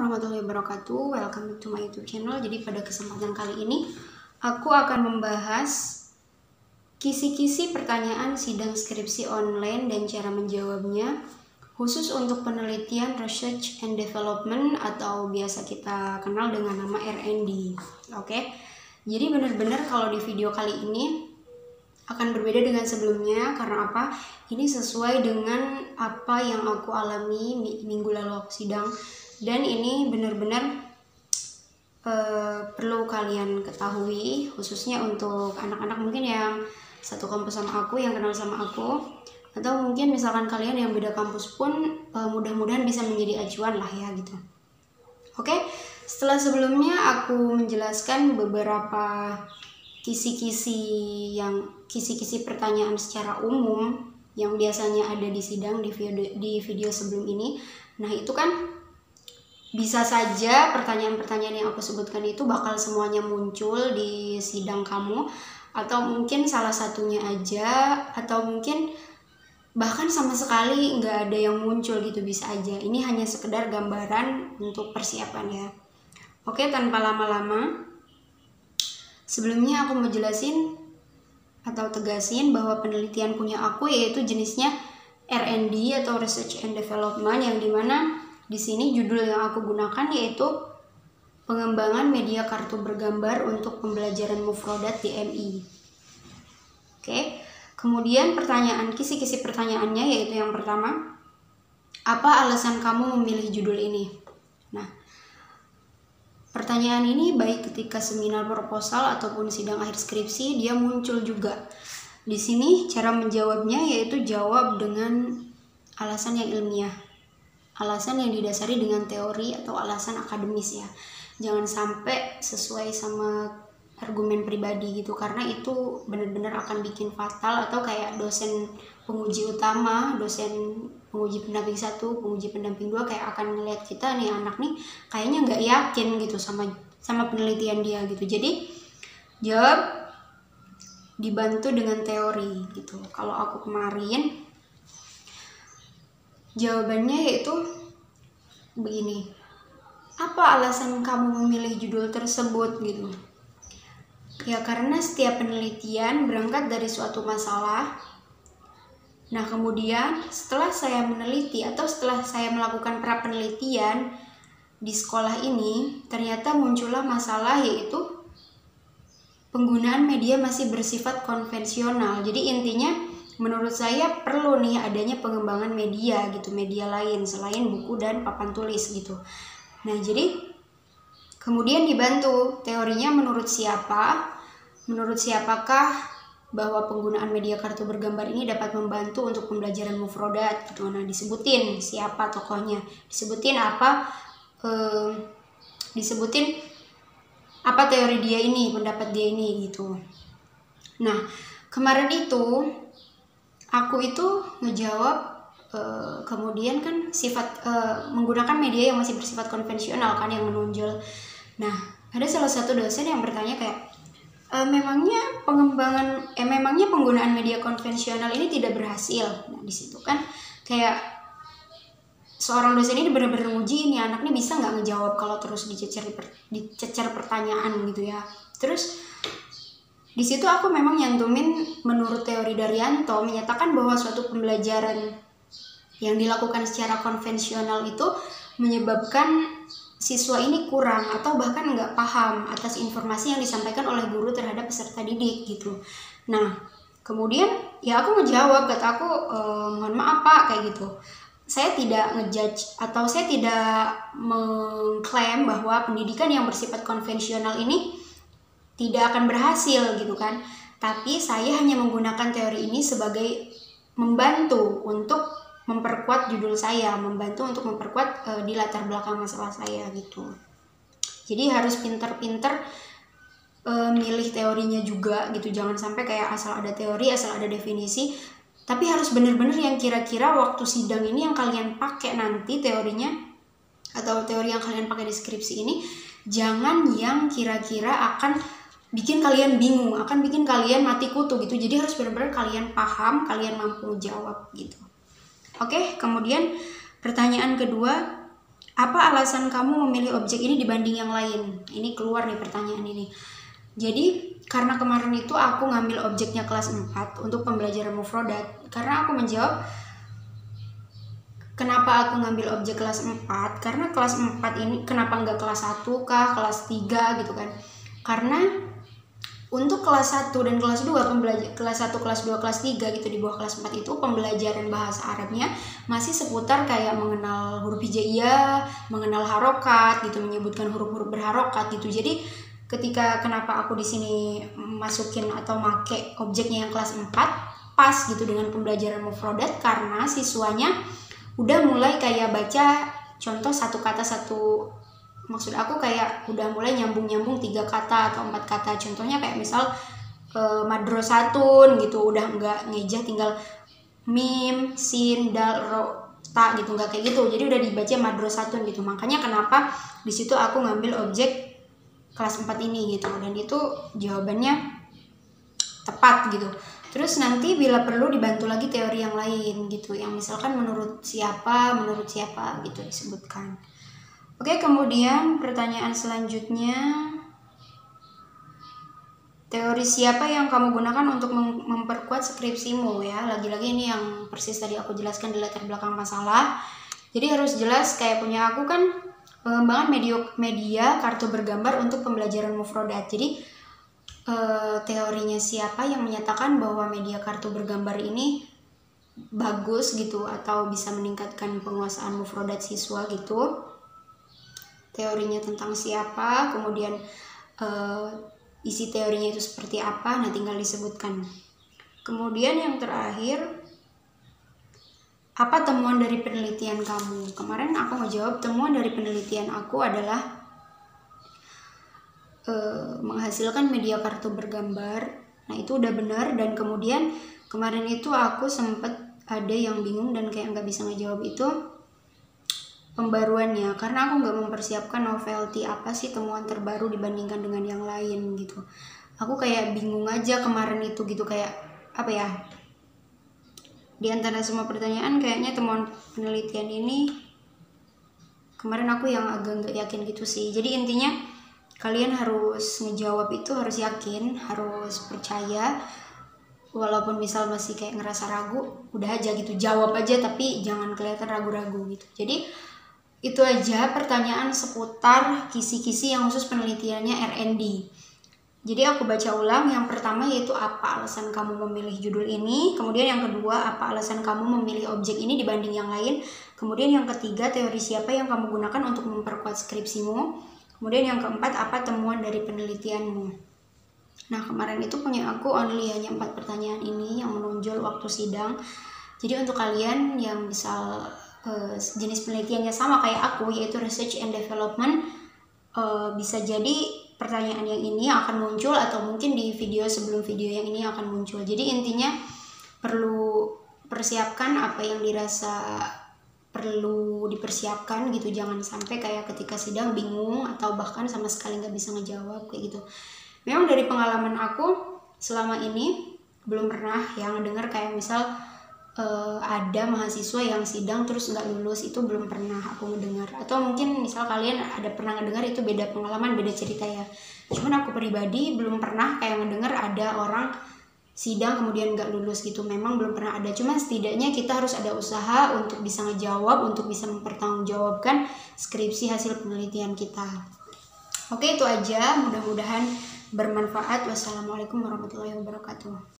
warahmatullahi wabarakatuh. Welcome to my YouTube channel. Jadi pada kesempatan kali ini aku akan membahas kisi-kisi pertanyaan sidang skripsi online dan cara menjawabnya, khusus untuk penelitian research and development atau biasa kita kenal dengan nama R&D. Oke. Jadi benar-benar kalau di video kali ini akan berbeda dengan sebelumnya. Karena apa? Ini sesuai dengan apa yang aku alami minggu lalu aku sidang, dan ini benar-benar perlu kalian ketahui, khususnya untuk anak-anak mungkin yang satu kampus sama aku, yang kenal sama aku, atau mungkin misalkan kalian yang beda kampus pun mudah-mudahan bisa menjadi acuan lah ya gitu. Oke, setelah sebelumnya aku menjelaskan beberapa kisi-kisi pertanyaan secara umum yang biasanya ada di sidang di video sebelum ini. Nah, itu kan bisa saja pertanyaan-pertanyaan yang aku sebutkan itu bakal semuanya muncul di sidang kamu, atau mungkin salah satunya aja, atau mungkin bahkan sama sekali nggak ada yang muncul gitu, bisa aja. Ini hanya sekedar gambaran untuk persiapan ya. Oke, tanpa lama-lama, sebelumnya aku mau jelasin atau tegasin bahwa penelitian punya aku yaitu jenisnya R&D atau Research and Development, yang dimana di sini judul yang aku gunakan yaitu pengembangan media kartu bergambar untuk pembelajaran mufrodat di MI. Oke, kemudian kisi-kisi pertanyaannya yaitu yang pertama, apa alasan kamu memilih judul ini? Nah, pertanyaan ini baik ketika seminar proposal ataupun sidang akhir skripsi dia muncul juga. Di sini cara menjawabnya yaitu jawab dengan alasan yang ilmiah, alasan yang didasari dengan teori atau alasan akademis ya. Jangan sampai sesuai sama argumen pribadi gitu, karena itu benar-benar akan bikin fatal. Atau kayak dosen penguji utama, dosen penguji pendamping 1, penguji pendamping 2 kayak akan ngeliat kita nih, anak nih kayaknya nggak yakin gitu sama penelitian dia gitu. Jadi jawab dibantu dengan teori gitu. Kalau aku kemarin jawabannya yaitu begini, apa alasan kamu memilih judul tersebut gitu? Ya karena setiap penelitian berangkat dari suatu masalah. Nah kemudian setelah saya meneliti atau setelah saya melakukan pra-penelitian di sekolah ini, ternyata muncullah masalah yaitu penggunaan media masih bersifat konvensional. Jadi intinya menurut saya perlu nih adanya pengembangan media gitu, media lain selain buku dan papan tulis gitu. Nah jadi kemudian dibantu teorinya menurut siapakah bahwa penggunaan media kartu bergambar ini dapat membantu untuk pembelajaran mufrodat gitu. Nah disebutin siapa tokohnya, disebutin apa teori dia ini, pendapat dia ini gitu. Nah kemarin itu aku itu ngejawab kemudian kan menggunakan media yang masih bersifat konvensional kan yang menonjol. Nah ada salah satu dosen yang bertanya kayak memangnya penggunaan media konvensional ini tidak berhasil. Nah di situ kan kayak seorang dosen ini benar-benar nguji ini anak ini bisa nggak ngejawab kalau terus dicecer pertanyaan gitu ya. Terus di situ aku memang nyantumin menurut teori Daryanto menyatakan bahwa suatu pembelajaran yang dilakukan secara konvensional itu menyebabkan siswa ini kurang atau bahkan nggak paham atas informasi yang disampaikan oleh guru terhadap peserta didik gitu. Nah kemudian ya aku ngejawab, kata aku mohon maaf Pak kayak gitu, saya tidak ngejudge atau saya tidak mengklaim bahwa pendidikan yang bersifat konvensional ini tidak akan berhasil gitu kan, tapi saya hanya menggunakan teori ini sebagai membantu untuk memperkuat judul saya, membantu untuk memperkuat di latar belakang masalah saya gitu. Jadi harus pinter-pinter milih teorinya juga gitu, jangan sampai kayak asal ada teori, asal ada definisi, tapi harus bener-bener yang kira-kira waktu sidang ini yang kalian pakai nanti teorinya, atau teori yang kalian pakai di skripsi ini, jangan yang kira-kira akan bikin kalian bingung, akan bikin kalian mati kutu gitu. Jadi harus benar-benar kalian paham, kalian mampu jawab gitu. Oke, kemudian pertanyaan kedua, Apa alasan kamu memilih objek ini dibanding yang lain? Ini keluar nih pertanyaan ini. Jadi karena kemarin itu aku ngambil objeknya kelas 4 untuk pembelajaran mufrodat. Karena aku menjawab kenapa aku ngambil objek kelas 4? Karena kelas 4 ini kenapa nggak kelas 1 kah, kelas 3 gitu kan. Karena untuk kelas 1 dan kelas 2 kelas 1, kelas 2, kelas 3 gitu di bawah kelas 4 itu pembelajaran bahasa Arabnya masih seputar kayak mengenal huruf hijaiyah, mengenal harokat gitu, menyebutkan huruf-huruf berharokat gitu. Jadi ketika kenapa aku di sini masukin atau make objeknya yang kelas 4 pas gitu dengan pembelajaran mufrodat, karena siswanya udah mulai kayak baca contoh satu kata satu, maksud aku kayak udah mulai nyambung-nyambung 3 kata atau 4 kata. Contohnya kayak misal madrosatun gitu, udah nggak ngejah tinggal mim, sin, dal, ro, ta gitu, nggak kayak gitu. Jadi udah dibaca madrosatun gitu. Makanya kenapa di situ aku ngambil objek kelas 4 ini gitu, dan itu jawabannya tepat gitu. Terus nanti bila perlu dibantu lagi teori yang lain gitu, yang misalkan menurut siapa gitu disebutkan. Oke, kemudian pertanyaan selanjutnya, teori siapa yang kamu gunakan untuk memperkuat skripsimu ya. Lagi-lagi ini yang persis tadi aku jelaskan di latar belakang masalah. Jadi harus jelas, kayak punya aku kan pengembangan media kartu bergambar untuk pembelajaran mufrodat. Jadi teorinya siapa yang menyatakan bahwa media kartu bergambar ini bagus gitu atau bisa meningkatkan penguasaan mufrodat siswa gitu. Teorinya tentang siapa, kemudian isi teorinya itu seperti apa, nah tinggal disebutkan. Kemudian yang terakhir, apa temuan dari penelitian kamu? Kemarin aku ngejawab temuan dari penelitian aku adalah menghasilkan media kartu bergambar. Nah itu udah benar, dan kemudian kemarin itu aku sempet ada yang bingung dan kayak nggak bisa ngejawab itu pembaruannya, karena aku nggak mempersiapkan novelty apa sih temuan terbaru dibandingkan dengan yang lain gitu. Aku kayak bingung aja kemarin itu gitu, kayak apa ya, di antara semua pertanyaan kayaknya temuan penelitian ini kemarin aku yang agak nggak yakin gitu sih. Jadi intinya kalian harus ngejawab itu harus yakin, harus percaya, walaupun misal masih kayak ngerasa ragu, udah aja gitu, jawab aja tapi jangan kelihatan ragu-ragu gitu. Jadi itu aja pertanyaan seputar kisi-kisi yang khusus penelitiannya R&D. Jadi aku baca ulang, yang pertama yaitu apa alasan kamu memilih judul ini, kemudian yang kedua apa alasan kamu memilih objek ini dibanding yang lain, kemudian yang ketiga teori siapa yang kamu gunakan untuk memperkuat skripsimu, kemudian yang keempat apa temuan dari penelitianmu. Nah kemarin itu punya aku only hanya 4 pertanyaan ini yang menonjol waktu sidang. Jadi untuk kalian yang misal jenis penelitiannya sama kayak aku, yaitu research and development, bisa jadi pertanyaan yang ini akan muncul atau mungkin di video sebelum video yang ini akan muncul. Jadi intinya perlu persiapkan apa yang dirasa perlu dipersiapkan gitu, jangan sampai kayak ketika sidang bingung atau bahkan sama sekali nggak bisa ngejawab kayak gitu. Memang dari pengalaman aku selama ini belum pernah yang dengar kayak misal ada mahasiswa yang sidang terus nggak lulus, itu belum pernah aku mendengar. Atau mungkin misal kalian ada pernah ngedengar, itu beda pengalaman, beda cerita ya. Cuman aku pribadi belum pernah kayak ngedengar ada orang sidang kemudian nggak lulus gitu. Memang belum pernah ada, cuman setidaknya kita harus ada usaha untuk bisa ngejawab, untuk bisa mempertanggungjawabkan skripsi hasil penelitian kita. Oke, itu aja, mudah-mudahan bermanfaat. Wassalamualaikum warahmatullahi wabarakatuh.